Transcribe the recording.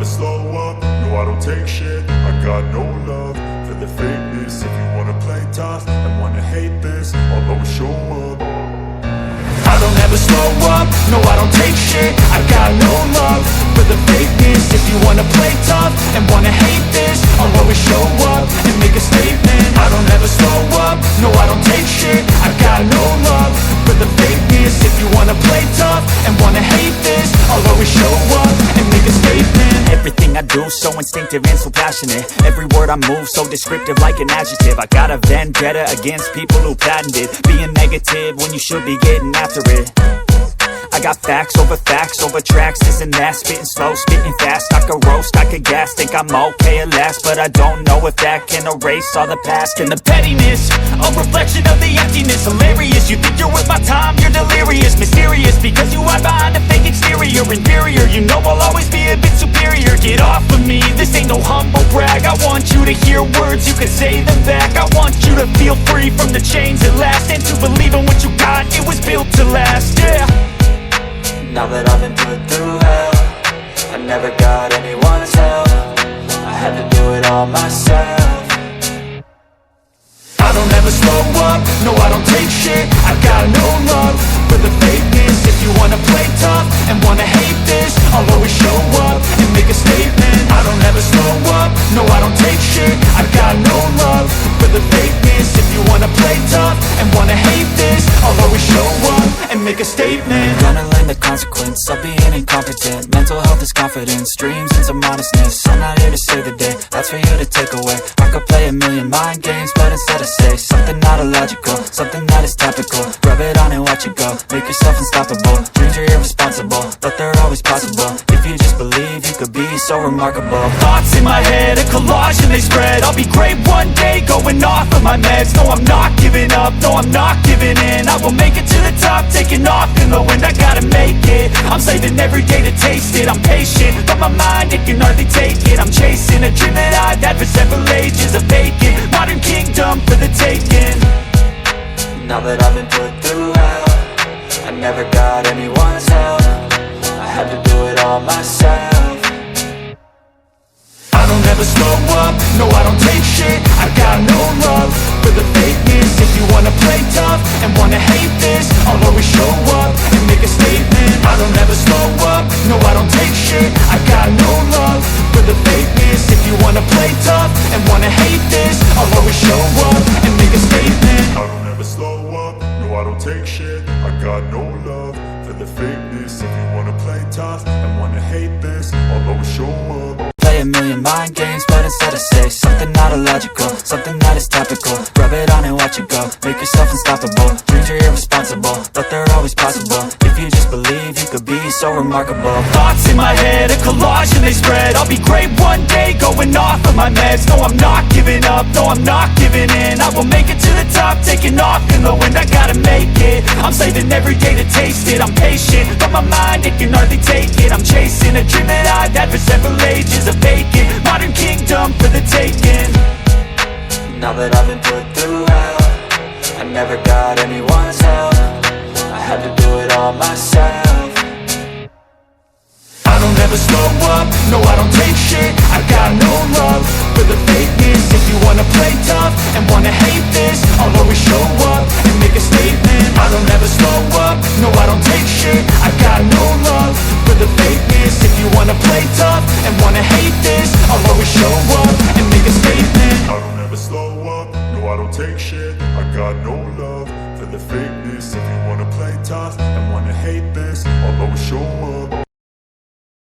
slow up, no I don't take shit. I got no love for the fakeness. If you wanna play tough and wanna hate this, I'll always show up. I don't ever slow up, no I don't take shit. I got no love for the fakeness. If you wanna play tough and wanna hate this, I'll always show up and make a statement. I don't ever slow up, no I don't take shit. I got no love for the fakeness. If you wanna play tough and wanna hate this, I'll always show up and make a statement. Everything I do so instinctive and so passionate. Every word I move so descriptive like an adjective. I got a vendetta against people who patented being negative when you should be getting after it. I got facts over tracks, this and that. Spitting slow, spitting fast, I could roast, I could gas. Think I'm okay at last, but I don't know if that can erase all the past. And the pettiness, a reflection of the emptiness. Hilarious, you think you're worth my time, you're delirious. Mysterious, because you hide behind a fake exterior. Inferior, you know I'll always be a bit superior. Get off of me, this ain't no humble brag. I want you to hear words, you can say them back. I want you to feel free from the chains at last, and to believe in what you got, it was built to last, yeah. Now that I've been put through hell, I never got anyone's help. I had to do it all myself. I don't ever slow up, no I don't take shit. I got no love for the fakeness. If you wanna play tough and wanna hate this, I'll always show up and make a statement. I don't ever slow up, no I don't take shit. I got no love for the fakeness. If you wanna play tough and wanna hate this, I'll always show up and make a statement. Gonna learn the consequence of being incompetent. Mental health is confidence, dreams into modestness. I'm not here to save the day, that's for you to take away. I could play a million mind games, but instead I say something not illogical, something that is topical. Rub it on and watch it go, make yourself unstoppable. Dreams are irresponsible, but they're always possible. If you just believe, you could be so remarkable. Thoughts in my head, a collage and they spread. I'll be great one day, going off of my meds. No, I'm not giving up, no, I'm not giving in. I will make it to the top, taking off in the wind. I gotta make it, I'm saving every day to taste it. I'm patient, but my mind, it can hardly take it. I'm chasing a dream that I've had for several ages. A vacant, modern kingdom for the taking. Now that I've been put through hell, I never got anyone's help. I had to do it all myself. I don't ever slow up, no I don't take shit. I got no love for the fakeness. If you wanna play tough and wanna hate this, I'll always show up and make a statement. I don't ever slow up, no I don't take shit. I got no love for the fakeness. If you wanna play tough and wanna hate this, I'll always show up and make a statement. I don't ever slow up, no I don't take shit. I got no love for the fakeness. If you wanna play tough and wanna hate this, I'll always show up. Play a million mind games, but instead I say something not illogical, something that is topical. Rub it on and watch it go, make yourself unstoppable. Dreams are irresponsible, but they're always possible. If you just believe, you could be so remarkable. Thoughts in my head, a collage and they spread. I'll be great one day, going off of my meds. No, I'm not giving up, no, I'm not giving in. I will make it to the top, taking off in the wind. I gotta make it, I'm saving every day to taste it. I'm patient, but my mind, it can hardly take it. I'm chasing a dream that I've had for several ages. A vacant, modern kingdom for the taking. Now that I've been put through hell, I never got anyone's help. I had to do it all myself. I don't ever slow up, no I don't take shit. I got no love for the fakeness. If you wanna play tough and wanna hate this, I'll always show up and make a statement. I don't ever slow up, no I don't take shit. I got no love for the fakeness. If you wanna play tough and wanna hate this, I'll always show up and make a statement. I don't ever slow up, no I don't take shit. I got no love for the fakeness. If you wanna play tough and wanna hate this, I'll always show up.